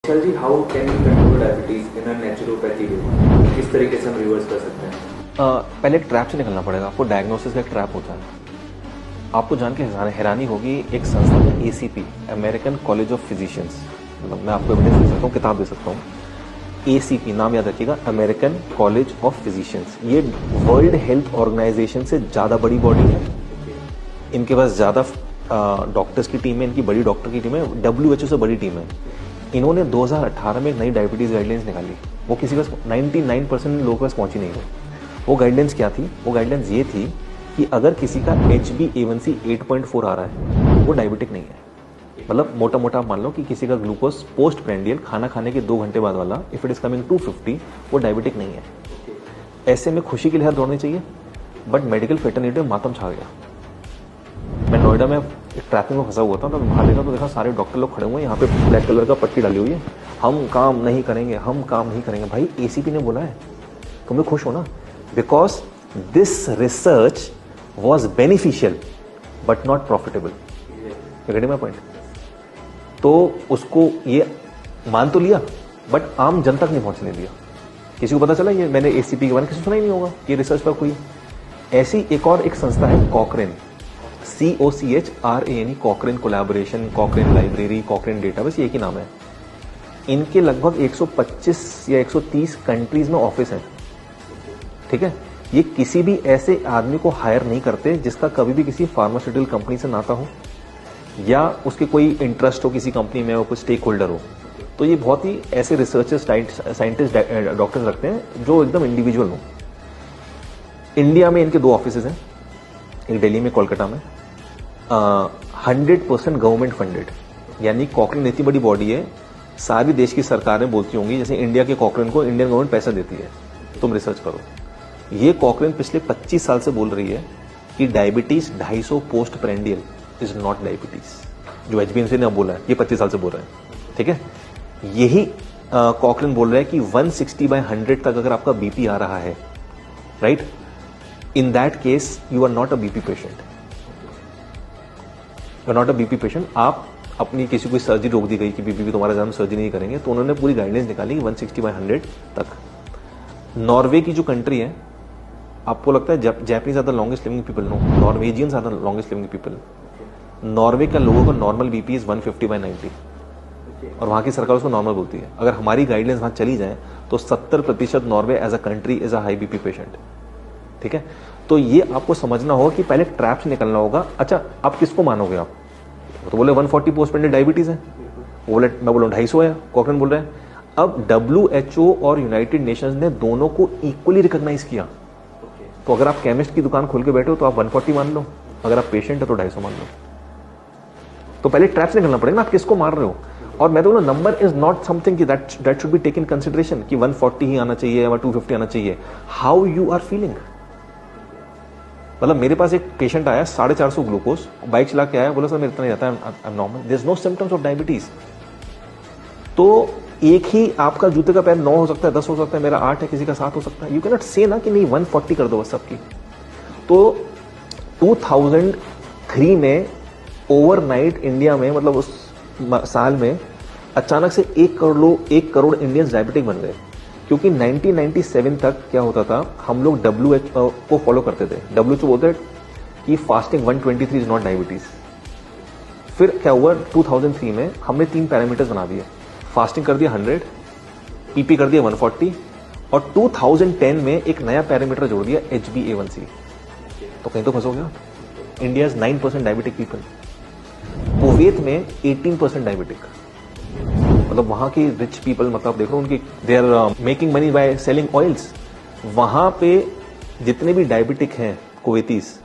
Sir ji, how can we control diabetes in a naturopathy way? किस तरीके से हम रिवर्स कर सकते हैं? पहले एक ट्रैप से निकलना पड़ेगा। आपको डायग्नोसिस का एक ट्रैप होता है। आपको जान के हैरानी होगी, एक संस्था है ACP, American college of physicians. मतलब मैं आपको एविडेंस दे सकता हूँ, किताब दे सकता हूँ। एसीपी नाम याद रखिएगा, अमेरिकन कॉलेज ऑफ फिजिशियंस। ये वर्ल्ड हेल्थ ऑर्गेनाइजेशन से ज़्यादा बड़ी बॉडी है। इनके पास ज़्यादा डॉक्टर्स की टीम है, इनकी बड़ी डॉक्टर की टीम है, WHO से बड़ी टीम है। इन्होंने 2018 में नई डायबिटीज़ गाइडलाइंस निकाली। वो किसी का 99% लोगों के पास पहुंची नहीं हो। वो गाइडलाइंस क्या थी? वो गाइडलाइंस ये थी कि अगर किसी का HbA1c 8.4 आ रहा है, वो डायबिटिक नहीं है। मतलब मोटा मोटा मान लो कि किसी का ग्लूकोज पोस्ट प्रेंडियल खाना खाने के 2 घंटे बाद वाला, इफ इट इज कमिंग 250, वो डायबिटिक नहीं है। ऐसे में खुशी की लहर दौड़नी चाहिए, बट मेडिकल फेटर्निटी में मातम छा गया। मैं नोएडा में एक ट्रैफिक में फंसा हुआ था, तो बाहर देखा तो देखा सारे डॉक्टर लोग खड़े हुए हैं, यहाँ पे ब्लैक कलर का पट्टी डाली हुई है, हम काम नहीं करेंगे, हम काम नहीं करेंगे। भाई एसीपी ने बोला है, तुम लोग खुश हो ना? Because this research was beneficial but not profitable. Getting my point? तो उसको ये मान तो लिया, बट आम जनता तक नहीं पहुंचने दिया। किसी को पता चला ये मैंने एसीपी के बारे में किसी सुना ही नहीं होगा, ये रिसर्च पर कोई। ऐसी एक और एक संस्था है कॉकरेन, COCHRANE, कॉकरेन कोलैबोरेशन, कॉकरेन लाइब्रेरी, कॉकरेन डेटाबेस, ये एक ही नाम है। इनके लगभग 125 या 130 कंट्रीज में ऑफिस है। ठीक है, ये किसी भी ऐसे आदमी को हायर नहीं करते जिसका कभी भी किसी फार्मास्यूटिकल कंपनी से नाता हो या उसके कोई इंटरेस्ट हो किसी कंपनी में, वो कोई स्टेक होल्डर हो। तो ये बहुत ही ऐसे रिसर्चर्स, साइंटिस्ट, डॉक्टर्स रखते हैं जो एकदम इंडिविजुअल हो। इंडिया में इनके 2 ऑफिस हैं, एक दिल्ली में, कोलकाता में। 100% गवर्नमेंट फंडेड, यानी कॉकरेन इतनी बड़ी बॉडी है, सारी देश की सरकारें बोलती होंगी जैसे इंडिया के कॉकरेन को इंडियन गवर्नमेंट पैसा देती है। तुम रिसर्च करो। ये कॉकरेन पिछले 25 साल से बोल रही है कि diabetes 250 post prandial is not diabetes. जो HbA1c ने अब बोला है, ये 25 साल से बोल रहे हैं। ठीक है, यही कॉकरेन बोल रहा है कि 160/100 तक अगर आपका बीपी आ रहा है, right, in that case you are not a BP patient. You are not a BP patient. आप अपनी किसी को सर्जरी रोक दी गई कि बीपी भी तुम्हारा ज्यादा सर्जरी नहीं करेंगे, तो उन्होंने पूरी गाइडलाइंस निकाली कि 160/100 तक। नॉर्वे की जो कंट्री है, आपको लगता है Japanese are the longest living people? No, Norwegians are the longest living people. Norway का लोगों का नॉर्मल बीपी इज 150/90 और वहां की सरकार उसको नॉर्मल बोलती है। अगर हमारी गाइडलाइंस वहां चली जाए तो 70% Norway as a country is a high BP patient. ठीक है, तो ये आपको समझना होगा कि पहले ट्रैप से निकलना होगा। अच्छा, आप किसको मानोगे? आप तो बोले 140 पोस्ट पेंडेड डायबिटीज है, वो बोले, मैं बोला 250 है, कॉकरेन बोल रहे हैं। अब WHO और यूनाइटेड नेशंस ने दोनों को इक्वली रिकॉग्नाइज किया। तो अगर आप केमिस्ट की दुकान खोल के बैठे हो तो आप 140 मान लो, अगर आप पेशेंट है तो 250 मान लो। तो पहले ट्रैप से निकलना पड़ेगा ना, आप किसको मार रहे हो? और मैं तो बोला, नंबर इज नॉट समथिंग कि that should be taken consideration कि 140 ही आना चाहिए या 250 आना चाहिए। How you are feeling. मतलब मेरे पास एक पेशेंट आया 450 ग्लूकोज, बाइक चला के आया, बोला सर मेरे इतना नहीं आता है, I am normal, there is no symptoms of diabetes. तो एक ही आपका जूते का पैर 9 हो सकता है, 10 हो सकता है, मेरा 8 है, किसी का 7 हो सकता है। यू कैन नॉट से ना कि नहीं 140 कर दो बस सबकी। तो 2003 में ओवरनाइट इंडिया में, मतलब उस साल में अचानक से 1 करोड़ इंडियंस डायबिटिक बन गए। क्योंकि 1997 तक क्या होता था, हम लोग WHO को फॉलो करते थे। WHO बोलते हैं कि फास्टिंग 123 इज नॉट डायबिटीज। फिर क्या हुआ, 2003 में हमने 3 पैरामीटर्स बना दिए। फास्टिंग कर दिया 100, PP कर दिया 140, और 2010 में एक नया पैरामीटर जोड़ दिया, HbA1c। तो कहीं तो फंसोगे आप। India is 9% diabetic people, Kuwait में 18% डायबिटिक। मतलब वहां की रिच पीपल, मतलब देखो उनकी, they are making money by selling oils. वहां पे जितने भी डायबिटिक हैं कुवैतीस,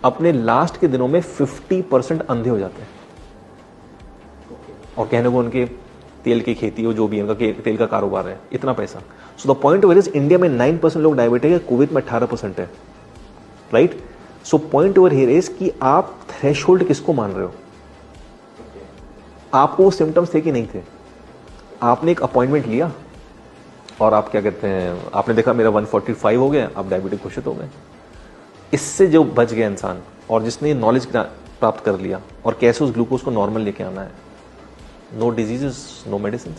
अपने लास्ट के दिनों में 50% अंधे हो जाते हैं। और कहने को उनके तेल की खेती हो, जो भी उनका तेल का कारोबार है, इतना पैसा। So the point over is, India में 9% लोग डायबिटिक है, कुवैत में 18% है, right. So point over here is कि आप थ्रेशोल्ड किसको मान रहे हो? आपको वो सिम्टम्स थे कि नहीं थे? आपने एक अपॉइंटमेंट लिया और आप क्या कहते हैं, आपने देखा मेरा 145 हो गया, आप डायबिटिक घोषित हो गए। इससे जो बच गया इंसान, और जिसने नॉलेज प्राप्त कर लिया और कैसे उस ग्लूकोज को नॉर्मल लेके आना है, नो डिजीजेस, नो मेडिसिन.